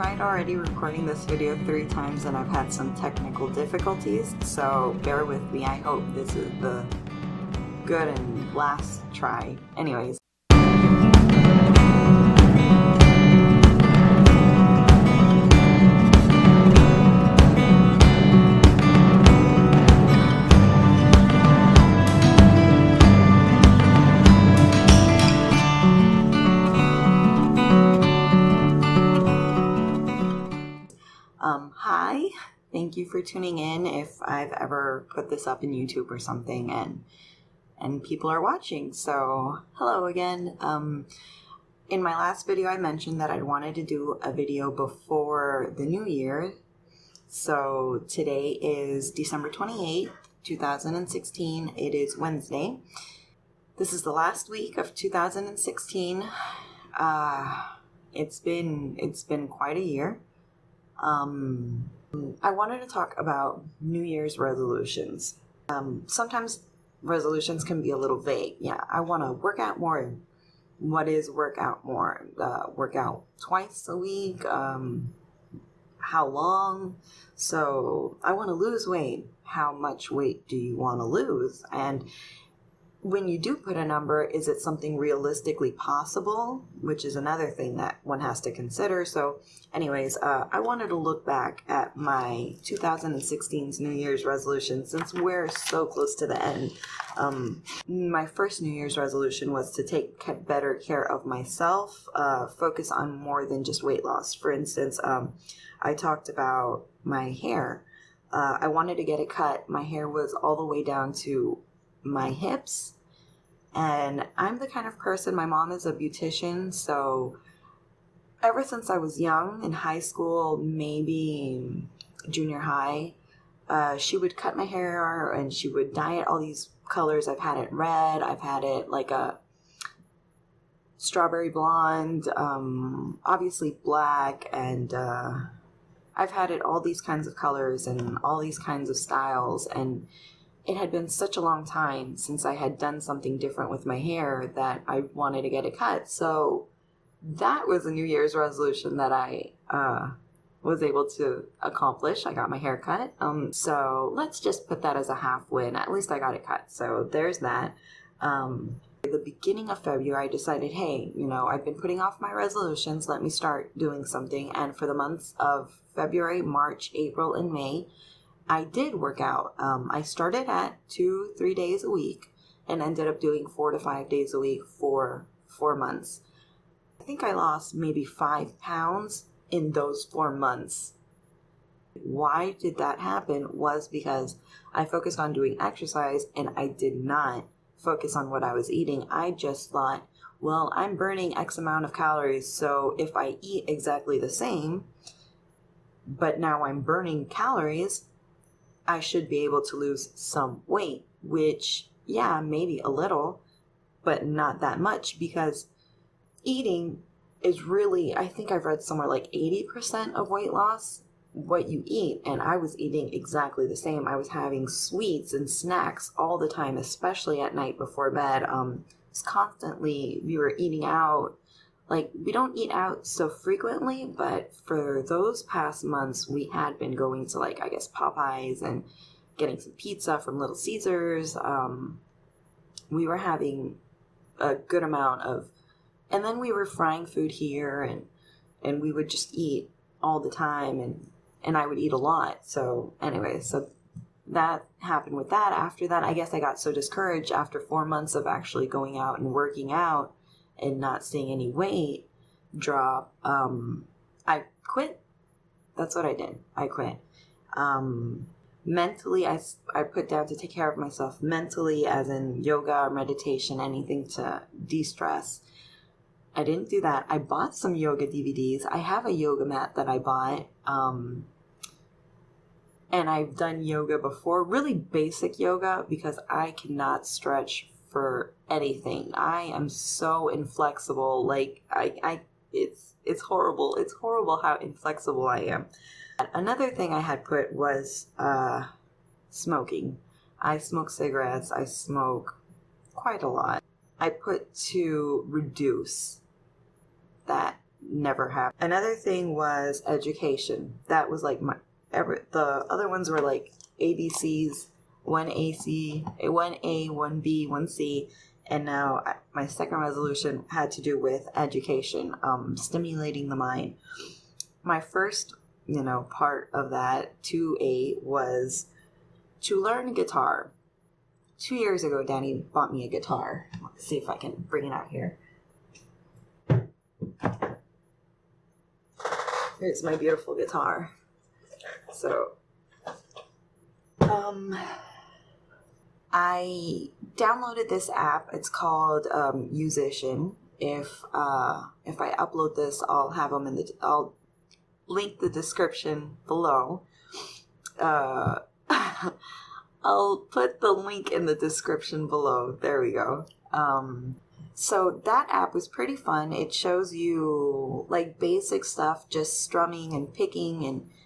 tried already recording this video 3 times and I've had some technical difficulties, so bear with me. I hope this is the good and last try. Anyways. Hi, thank you for tuning in if I've ever put this up in YouTube or something and people are watching. So hello again. In my last video I mentioned that I wanted to do a video before the new year. So today is December 28th, 2016. It is Wednesday. This is the last week of 2016. It's been quite a year. I wanted to talk about New Year's resolutions. Sometimes resolutions can be a little vague. Yeah, I want to work out more. What is work out more? Work out twice a week? How long? So I want to lose weight. How much weight do you want to lose? And when you do put a number, is it something realistically possible? Which is another thing that one has to consider. So anyways, I wanted to look back at my 2016's New Year's resolution since we're so close to the end. My first New Year's resolution was to take better care of myself, focus on more than just weight loss. For instance, I talked about my hair. I wanted to get it cut. My hair was all the way down to my hips, and I'm the kind of person, my mom is a beautician, so ever since I was young, in high school, maybe junior high, she would cut my hair and she would dye it all these colors. I've had it red, I've had it like a strawberry blonde, obviously black, and I've had it all these kinds of colors and all these kinds of styles, and it had been such a long time since I had done something different with my hair that I wanted to get it cut. So that was a New Year's resolution that I was able to accomplish. I got my hair cut. So let's just put that as a half win. At least I got it cut. So there's that. At the beginning of February, I decided, hey, I've been putting off my resolutions. Let me start doing something. And for the months of February, March, April, and May, I did work out. I started at 2-3 days a week and ended up doing 4 to 5 days a week for 4 months. I think I lost maybe 5 pounds in those 4 months. Why did that happen was because I focused on doing exercise and I did not focus on what I was eating. I just thought, well, I'm burning X amount of calories, so if I eat exactly the same, but now I'm burning calories, I should be able to lose some weight, which, yeah, maybe a little, but not that much, because eating is really, I think I've read somewhere like 80% of weight loss, what you eat, and I was eating exactly the same. I was having sweets and snacks all the time, especially at night before bed. It's constantly, we were eating out. Like, we don't eat out so frequently, but for those past months, we had been going to, like, I guess, Popeyes and getting some pizza from Little Caesars. We were having a good amount of, and then we were frying food here, and we would just eat all the time, and I would eat a lot. So anyway, so that happened with that. After that, I guess I got so discouraged after 4 months of actually going out and working out and not seeing any weight drop. I quit. That's what I did. I quit. Mentally, I put down to take care of myself mentally, as in yoga or meditation, anything to de-stress. I didn't do that. I bought some yoga DVDs. I have a yoga mat that I bought. And I've done yoga before, really basic yoga, because I cannot stretch for anything. I am so inflexible. Like, it's horrible. It's horrible how inflexible I am. Another thing I had put was smoking. I smoke cigarettes. I smoke quite a lot. I put to reduce that never have. Another thing was education. That was like the other ones were like ABCs, 1AC, 1A, 1B, 1C. And now my second resolution had to do with education, stimulating the mind. My first, part of that, 2A, was to learn guitar. 2 years ago, Danny bought me a guitar. Let's see if I can bring it out here. Here's my beautiful guitar. So, I downloaded this app. It's called Musician. If I upload this, I'll have them I'll link the description below. I'll put the link in the description below. There we go. So that app was pretty fun. It shows you like basic stuff, just strumming and picking,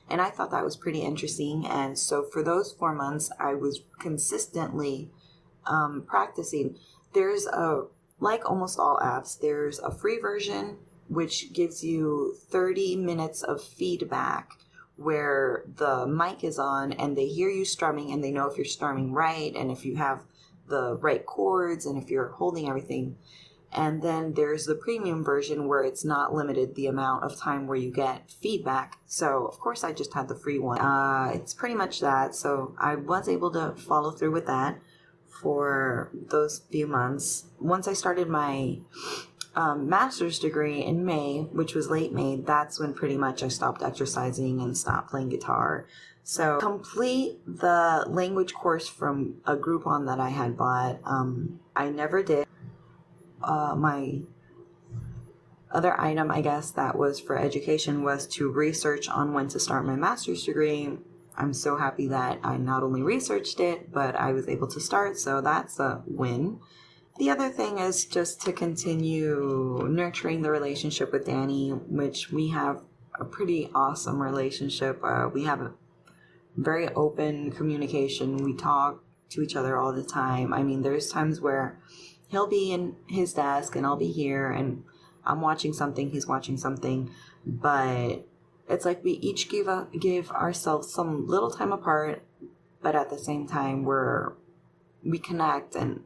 and I thought that was pretty interesting. And so for those 4 months, I was consistently practicing. There's like almost all apps, there's a free version which gives you 30 minutes of feedback where the mic is on and they hear you strumming and they know if you're strumming right and if you have the right chords and if you're holding everything. And then there's the premium version where it's not limited the amount of time where you get feedback. So of course I just had the free one. It's pretty much that. So I was able to follow through with that for those few months. Once I started my master's degree in May, which was late May, that's when pretty much I stopped exercising and stopped playing guitar. So complete the language course from a Groupon that I had bought. I never did. My other item, I guess, that was for education was to research on when to start my master's degree. I'm so happy that I not only researched it, but I was able to start, so that's a win. The other thing is just to continue nurturing the relationship with Danny, which we have a pretty awesome relationship. We have a very open communication. We talk to each other all the time. I mean, there's times where he'll be in his desk and I'll be here and I'm watching something, he's watching something, but it's like we each give ourselves some little time apart, but at the same time we connect, and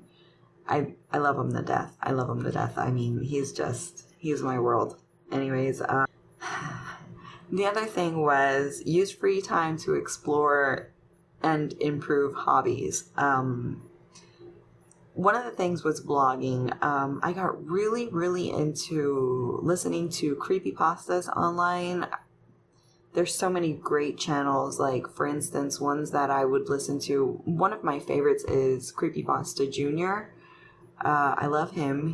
I love him to death. I love him to death. I mean, he's my world. Anyways, the other thing was use free time to explore and improve hobbies. One of the things was blogging. I got really, really into listening to creepypastas online. There's so many great channels, like, for instance, ones that I would listen to. One of my favorites is Creepypasta Jr. I love him.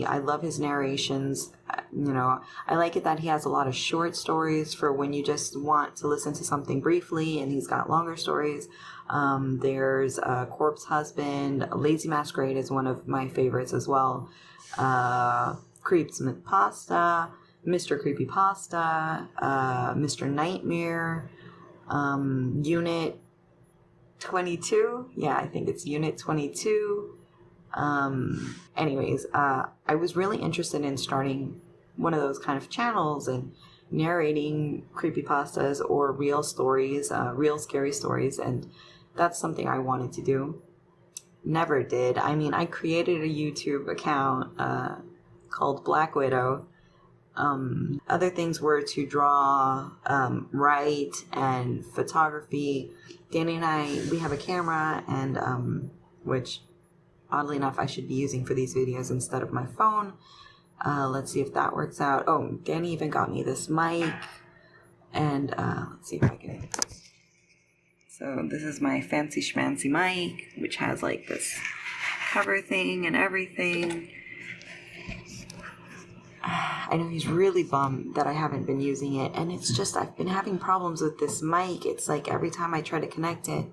I love his narrations. I like it that he has a lot of short stories for when you just want to listen to something briefly, and he's got longer stories. There's Corpse Husband. Lazy Masquerade is one of my favorites as well. Creepsmith Pasta, Mr. Creepypasta, Mr. Nightmare, Unit 22. Yeah, I think it's Unit 22. Anyways, I was really interested in starting one of those kind of channels and narrating creepypastas or real stories, real scary stories, and that's something I wanted to do. Never did. I mean, I created a YouTube account called Black Widow. Other things were to draw, write, and photography. Danny and we have a camera, and which oddly enough I should be using for these videos instead of my phone. Let's see if that works out. Oh, Danny even got me this mic, and let's see if I can. So this is my fancy schmancy mic, which has like this cover thing and everything. I know he's really bummed that I haven't been using it, and it's just I've been having problems with this mic. It's like every time I try to connect it,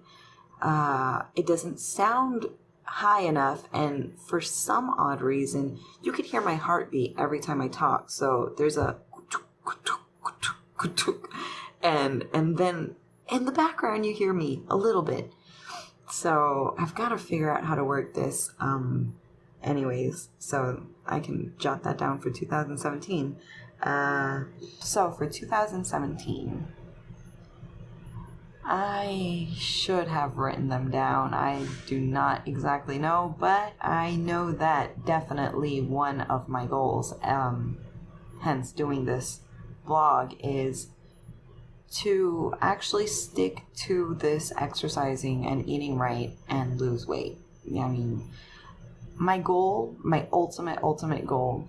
it doesn't sound high enough, and for some odd reason you could hear my heartbeat every time I talk. So there's a and then in the background you hear me a little bit. So I've got to figure out how to work this. Anyways, so I can jot that down for 2017. So for 2017, I should have written them down. I do not exactly know, but I know that definitely one of my goals, hence doing this blog, is to actually stick to this exercising and eating right and lose weight. I mean, my goal, my ultimate goal,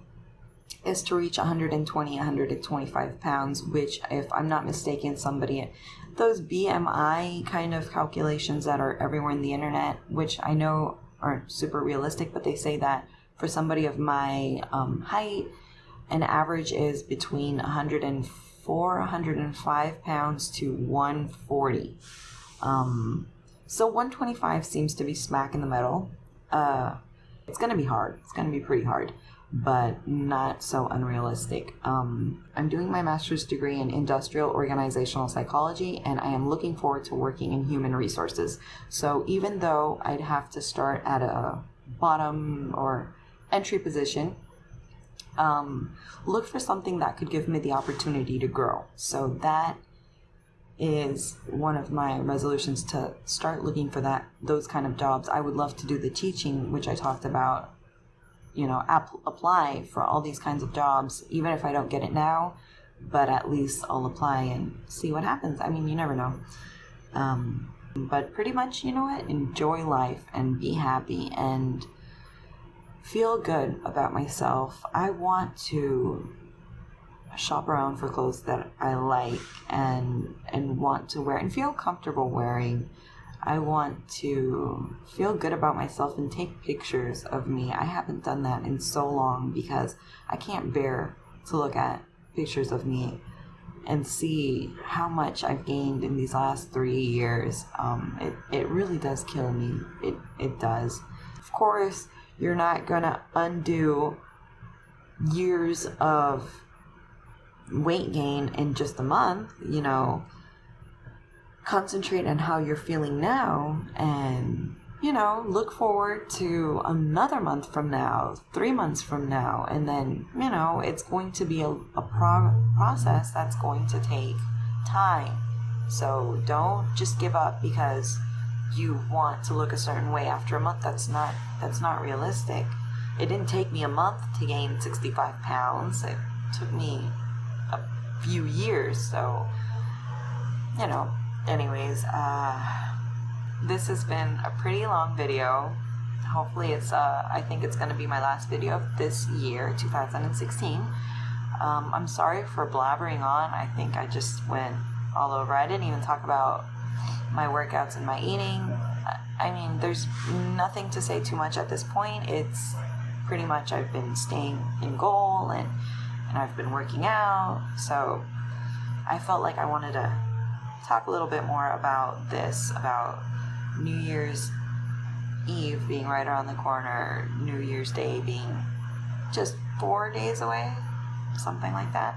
is to reach 120, 125 pounds, which, if I'm not mistaken, those BMI kind of calculations that are everywhere in the internet, which I know aren't super realistic, but they say that for somebody of my height, an average is between 104, 105 pounds to 140. So 125 seems to be smack in the middle. It's going to be hard. It's going to be pretty hard, but not so unrealistic. I'm doing my master's degree in industrial organizational psychology, and I am looking forward to working in human resources. So even though I'd have to start at a bottom or entry position, look for something that could give me the opportunity to grow. So that is one of my resolutions, to start looking for those kind of jobs. I would love to do the teaching, which I talked about, apply for all these kinds of jobs, even if I don't get it now, but at least I'll apply and see what happens. I mean, you never know. But pretty much, enjoy life and be happy and feel good about myself. I want to shop around for clothes that I like and want to wear and feel comfortable wearing. I want to feel good about myself and take pictures of me. I haven't done that in so long because I can't bear to look at pictures of me and see how much I've gained in these last 3 years. It really does kill me. It does. Of course, you're not gonna undo years of weight gain in just a month. Concentrate on how you're feeling now, and look forward to another month from now, 3 months from now, and then it's going to be a process that's going to take time. So don't just give up because you want to look a certain way after a month. That's not realistic. It didn't take me a month to gain 65 pounds. It took me a few years. So anyways, this has been a pretty long video. Hopefully I think it's going to be my last video of this year, 2016. I'm sorry for blabbering on. I think I just went all over. I didn't even talk about my workouts and my eating. I mean, there's nothing to say too much at this point. It's pretty much I've been staying in goal and I've been working out. So I felt like I wanted to talk a little bit more about this, about New Year's Eve being right around the corner, New Year's Day being just 4 days away, something like that.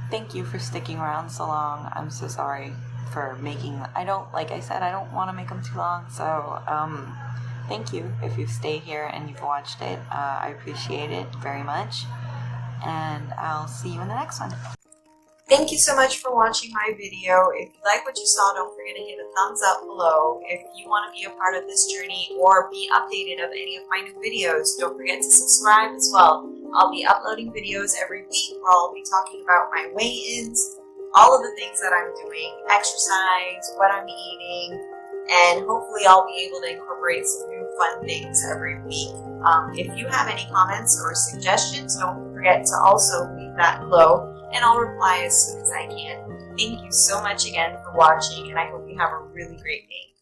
Thank you for sticking around so long. I'm so sorry for like I said, I don't want to make them too long, so thank you if you've stayed here and you've watched it. I appreciate it very much, and I'll see you in the next one. Thank you so much for watching my video. If you like what you saw, don't forget to hit a thumbs up below. If you want to be a part of this journey or be updated of any of my new videos, don't forget to subscribe as well. I'll be uploading videos every week where I'll be talking about my weigh-ins, all of the things that I'm doing, exercise, what I'm eating, and hopefully I'll be able to incorporate some new fun things every week. If you have any comments or suggestions, don't forget to also leave that below, and I'll reply as soon as I can. Thank you so much again for watching, and I hope you have a really great day.